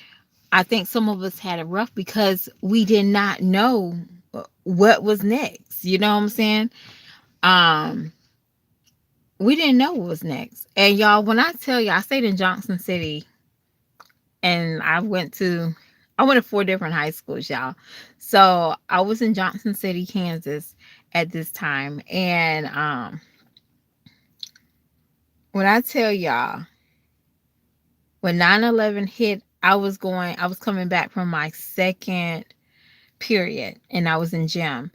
I think some of us had it rough because we did not know. what was next. You know what I'm saying? Um, we didn't know what was next. And y'all, when I tell you, I stayed in Johnson City, and I went to four different high schools, y'all. So I was in Johnson City, Kansas at this time. And when I tell y'all, when 9/11 hit, I was coming back from my second period, and I was in gym.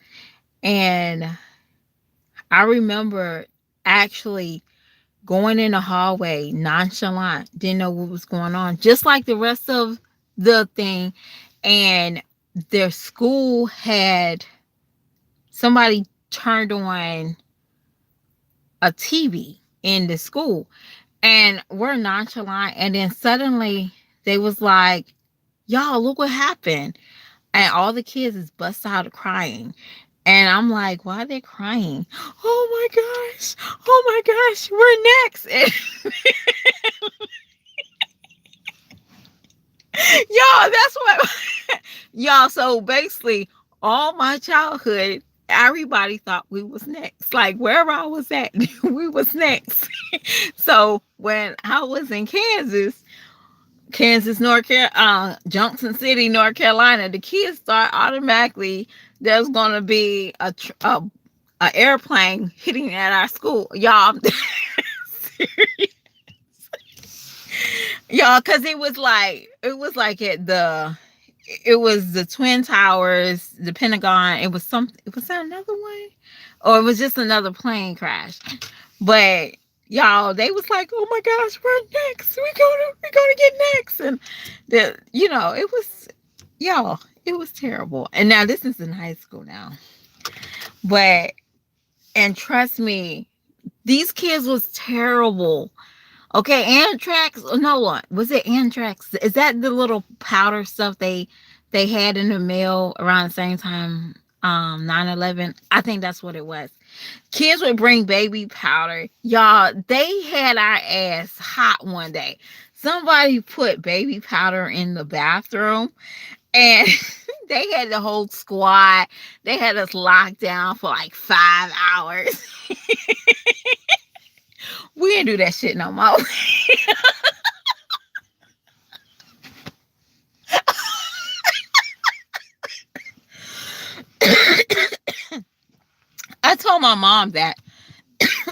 And I remember actually going in the hallway nonchalant, didn't know what was going on, just like the rest of the thing. And their school had somebody turned on a TV in the school, and we're nonchalant. And then suddenly they was like, y'all, look what happened. And all the kids is bust out crying. And I'm like, why are they crying? Oh my gosh. Oh my gosh. We're next. And y'all, that's what y'all. So basically, all my childhood, everybody thought we was next. Like wherever I was at, we was next. So when I was in Kansas, North Carolina, Johnson City, North Carolina, the kids thought automatically there's gonna be a airplane hitting at our school, y'all. Y'all, because it was like it was the Twin Towers, the Pentagon. It was something. Was that another one, or it was just another plane crash? But y'all, they was like, "Oh my gosh, we're next. We're gonna get next." And it was y'all. It was terrible. And now this is in high school now, but and trust me, these kids was terrible. Okay, anthrax. No one was it anthrax. Is that the little powder stuff they had in the mail around the same time 9/11? I think that's what it was. Kids would bring baby powder. Y'all, they had our ass hot one day. Somebody put baby powder in the bathroom, and they had the whole squad. They had us locked down for like 5 hours. We didn't do that shit no more. I told my mom that.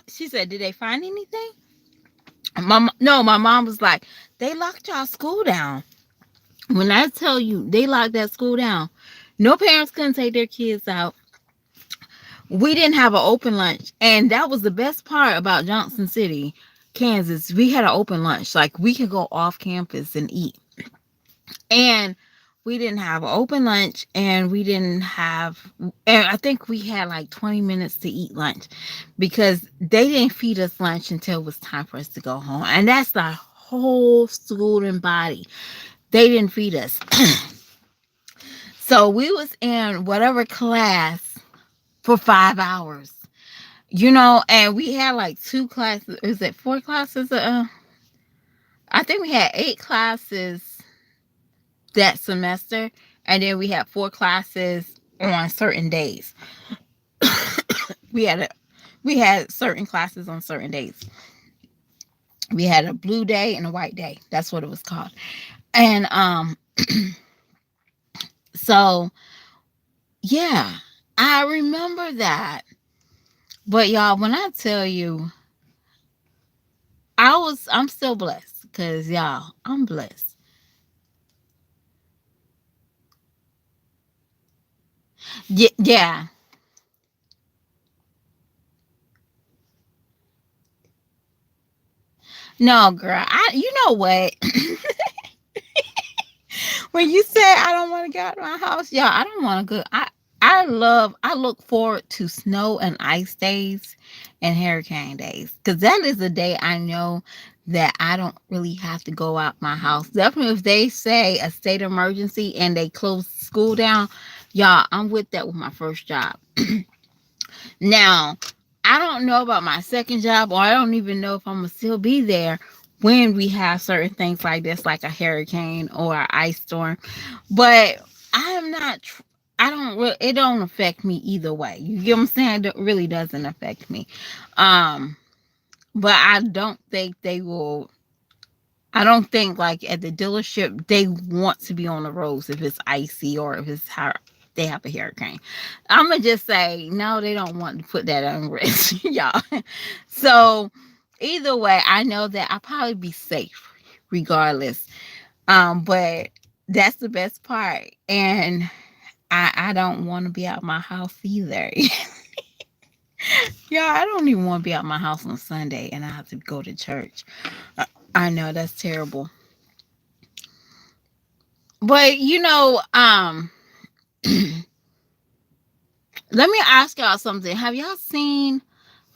She said, "Did they find anything?" No, my mom was like, "They locked y'all school down." When I tell you they locked that school down, no parents couldn't take their kids out. We didn't have an open lunch, and that was the best part about Johnson City, Kansas. We had an open lunch, like we could go off campus and eat. And we didn't have an open lunch, and we didn't have, and I think we had like 20 minutes to eat lunch, because they didn't feed us lunch until it was time for us to go home. And that's the whole student body. They didn't feed us. So we was in whatever class for 5 hours, and we had like two classes. Is it four classes? I think we had 8 classes that semester, and then we had 4 classes on certain days. we had a, we had certain classes on certain days. We had a blue day and a white day. That's what it was called. And so yeah, I remember that. But y'all, when I tell you, I'm still blessed, because y'all, I'm blessed. Yeah. No, girl. You know what? When you said I don't want to get out of my house, y'all, I don't want to go. I look forward to snow and ice days and hurricane days, because that is the day I know that I don't really have to go out my house. Definitely, if they say a state emergency and they close school down, y'all, I'm with that with my first job. Now, I don't know about my second job, or I don't even know if I'm gonna still be there when we have certain things like this, like a hurricane or an ice storm. But I am not. it don't affect me either way. You get what I'm saying? It really doesn't affect me. Um, but I don't think they will. I don't think like at the dealership they want to be on the roads if it's icy or if it's they have a hurricane. I'm gonna just say no. They don't want to put that on risk, y'all. So either way, I know that I'll probably be safe regardless. But that's the best part, and I don't want to be out my house either. Yeah, I don't even want to be out my house on Sunday and I have to go to church. I know that's terrible. But let me ask y'all something. Have y'all seen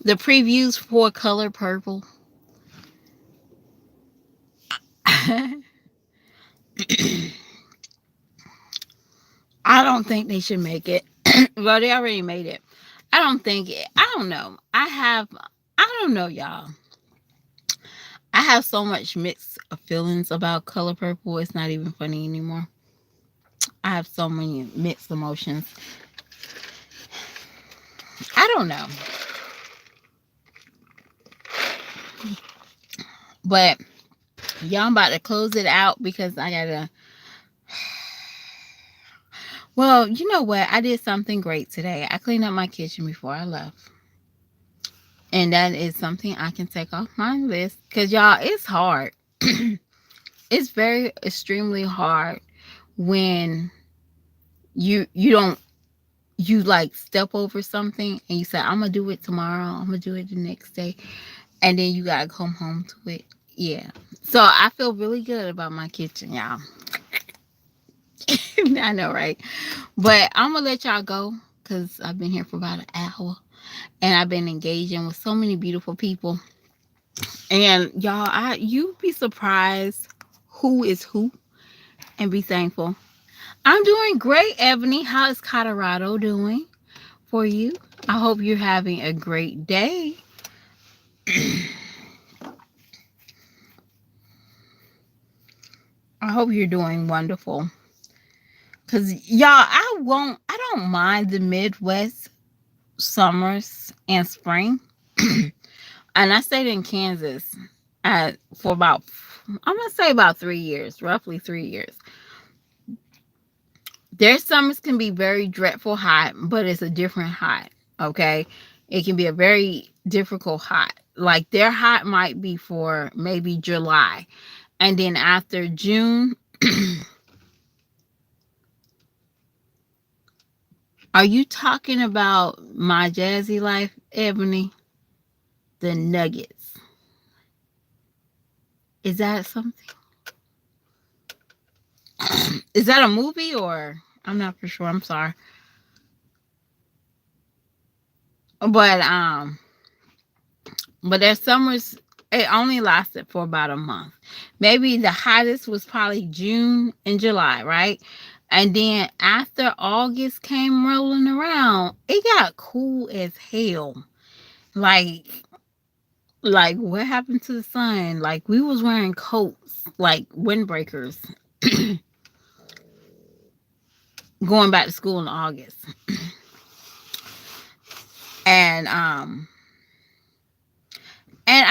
the previews for Color Purple? I don't think they should make it. Well, they already made it. I don't think it. I don't know. I don't know, y'all. I have so much mixed feelings about Color Purple. It's not even funny anymore. I have so many mixed emotions. I don't know. But y'all, I'm about to close it out because I gotta. Well, you know what? I did something great today. I cleaned up my kitchen before I left. And that is something I can take off my list. Because, y'all, it's hard. It's very extremely hard when you don't you like step over something and you say, I'm gonna do it tomorrow, I'm gonna do it the next day, and then you gotta come home to it. Yeah. So I feel really good about my kitchen, y'all. I know, right? But I'm gonna let y'all go because I've been here for about an hour and I've been engaging with so many beautiful people. And y'all, you'd be surprised who is who and be thankful. I'm doing great, Ebony. How is Colorado doing for you? I hope you're having a great day. I hope you're doing wonderful. Cause y'all, I don't mind the Midwest summers and spring. And I stayed in Kansas for about, I'm gonna say about 3 years, roughly 3 years. Their summers can be very dreadful hot, but it's a different hot. Okay, it can be a very difficult hot. Like their hot might be for maybe July, and then after June. Are you talking about my Jazzy Life, Ebony? The Nuggets. Is that something? Is that a movie or I'm not for sure. I'm sorry. But their summers it only lasted for about a month. Maybe the hottest was probably June and July, right? And then after August came rolling around, it got cool as hell. Like what happened to the sun? Like we was wearing coats, like windbreakers, going back to school in August. And I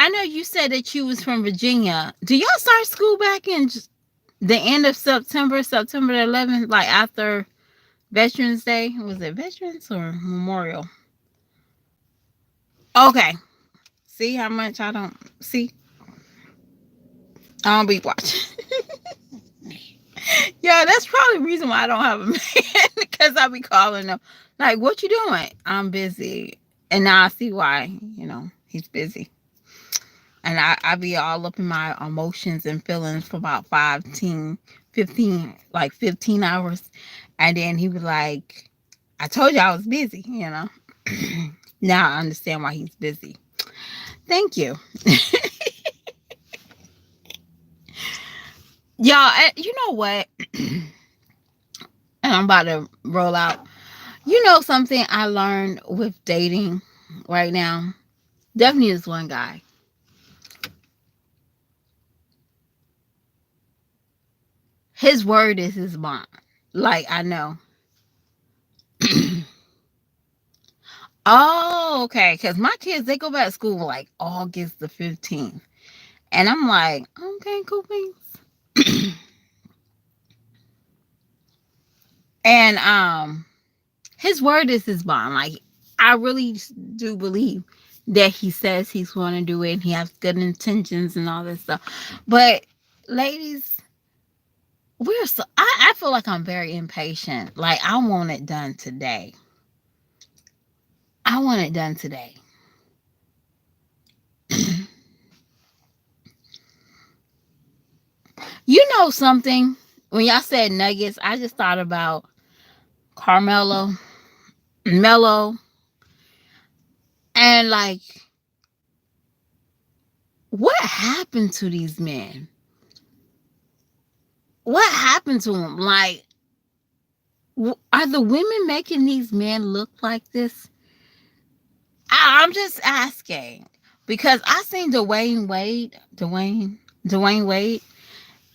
know you said that you was from Virginia. Do y'all start school back in the end of September, September the 11th, like after Veterans Day? Was it Veterans or Memorial? Okay. See how much I don't see? I don't be watching. Yeah, that's probably the reason why I don't have a man because I be calling them like, "What you doing?" I'm busy, and now I see why. He's busy, and I be all up in my emotions and feelings for about 15, like 15 hours, and then he was like, "I told you I was busy." Now I understand why he's busy. Thank you, y'all. You know what? And I'm about to roll out. You know something I learned with dating right now? Definitely is one guy. His word is his bond. Like I know. Oh, okay. Because my kids, they go back to school like August the 15th. And I'm like, okay, cool beans. And his word is his bond. Like, I really do believe that he says he's going to do it and he has good intentions and all this stuff. But, ladies, I feel like I'm very impatient. Like, I want it done today. I want it done today. You know something? When y'all said nuggets, I just thought about Carmelo, Mello, and like, what happened to these men? What happened to them? Like, are the women making these men look like this? I'm just asking because I seen Dwayne Wade,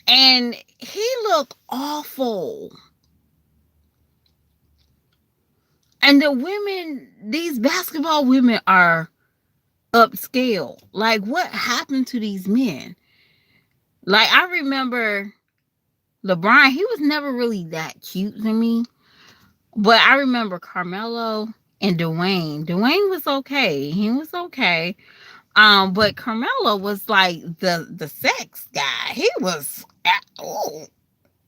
and he looked awful. And the women, these basketball women are upscale. Like, what happened to these men? Like, I remember LeBron, he was never really that cute to me. But I remember Carmelo and Dwayne. Dwayne was okay. He was okay. But Carmelo was like the sex guy. He was oh,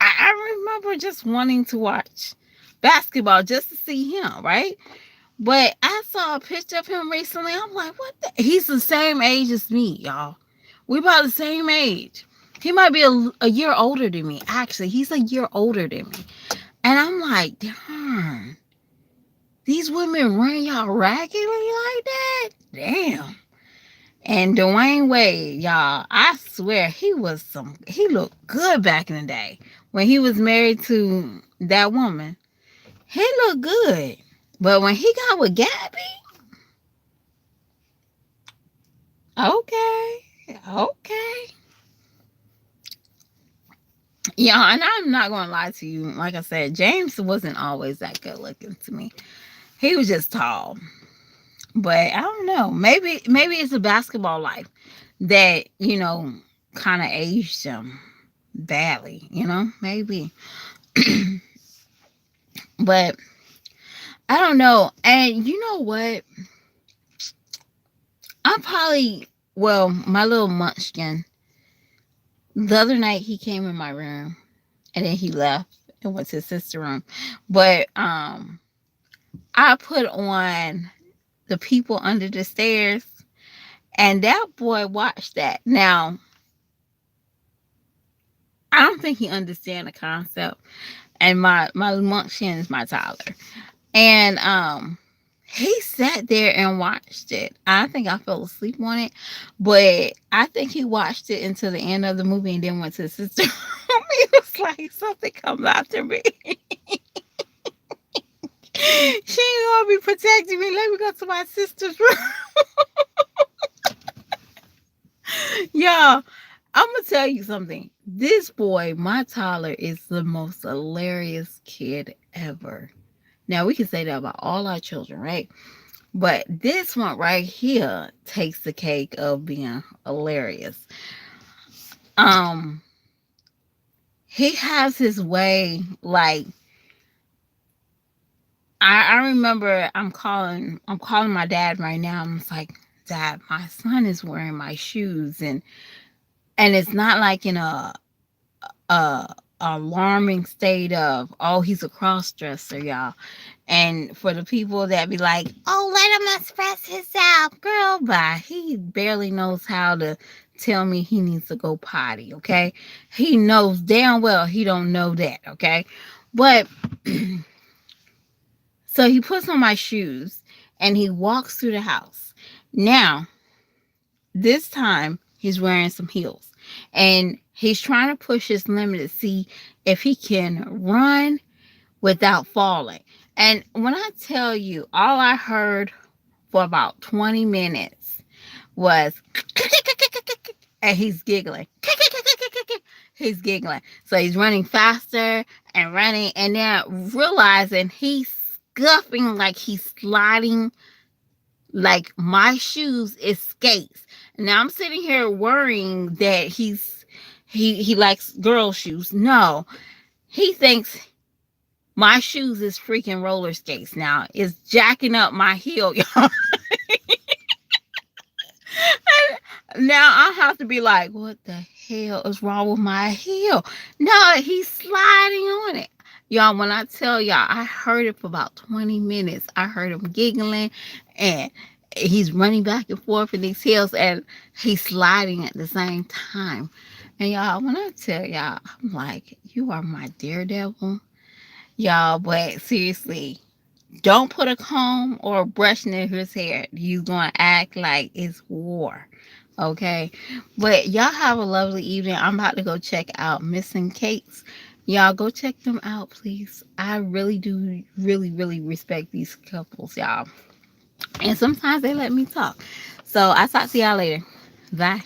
I remember just wanting to watch basketball just to see him, right? But I saw a picture of him recently. I'm like, what the? He's the same age as me, y'all. We about the same age. He might be a year older than me. Actually, he's a year older than me. And I'm like, darn, these women run y'all raggedy like that? Damn. And Dwayne Wade, y'all, I swear he looked good back in the day. When he was married to that woman, he looked good. But when he got with Gabby, okay, okay. Yeah, and I'm not gonna lie to you. Like I said, James wasn't always that good looking to me. He was just tall. But I don't know. Maybe it's a basketball life that, kind of aged him badly, maybe. But I don't know. And you know what? I'm probably, well, my little munchkin, the other night he came in my room and then he left and went to his sister's room. But I put on The People Under the Stairs, and that boy watched that. Now, I don't think he understands the concept. And my munchkin is my Tyler. And he sat there and watched it. I think I fell asleep on it, but I think he watched it until the end of the movie and then went to his sister. He was like, something comes after me. She ain't gonna be protecting me. Let me go to my sister's room. Y'all, I'm gonna tell you something. This boy, my Tyler, is the most hilarious kid ever. Now we can say that about all our children, right? But this one right here takes the cake of being hilarious. Um, he has his way. Like, I remember I'm calling my dad right now. I'm just like, Dad, my son is wearing my shoes, and it's not like in a alarming state of, oh, he's a cross dresser, y'all. And for the people that be like, oh, let him express himself, girl, bye. He barely knows how to tell me he needs to go potty, okay? He knows damn well he don't know that, okay? But so he puts on my shoes and he walks through the house. Now, this time he's wearing some heels and he's trying to push his limit to see if he can run without falling. And when I tell you, all I heard for about 20 minutes was, and he's giggling. He's giggling. So he's running faster and running, and then realizing he's scuffing like he's sliding like my shoes is skates. Now I'm sitting here worrying that he likes girl shoes. No, he thinks my shoes is freaking roller skates. Now it's jacking up my heel, y'all. Now I have to be like, what the hell is wrong with my heel? No, he's sliding on it. Y'all, when I tell y'all, I heard it for about 20 minutes. I heard him giggling and he's running back and forth in these heels and he's sliding at the same time. And y'all, when I tell y'all, I'm like, you are my daredevil. Y'all, but seriously, don't put a comb or a brush near his hair. He's gonna act like it's war. Okay. But y'all have a lovely evening. I'm about to go check out Missing Cakes. Y'all go check them out, please. I really do really respect these couples, y'all. And sometimes they let me talk. So I'll talk to y'all later. Bye.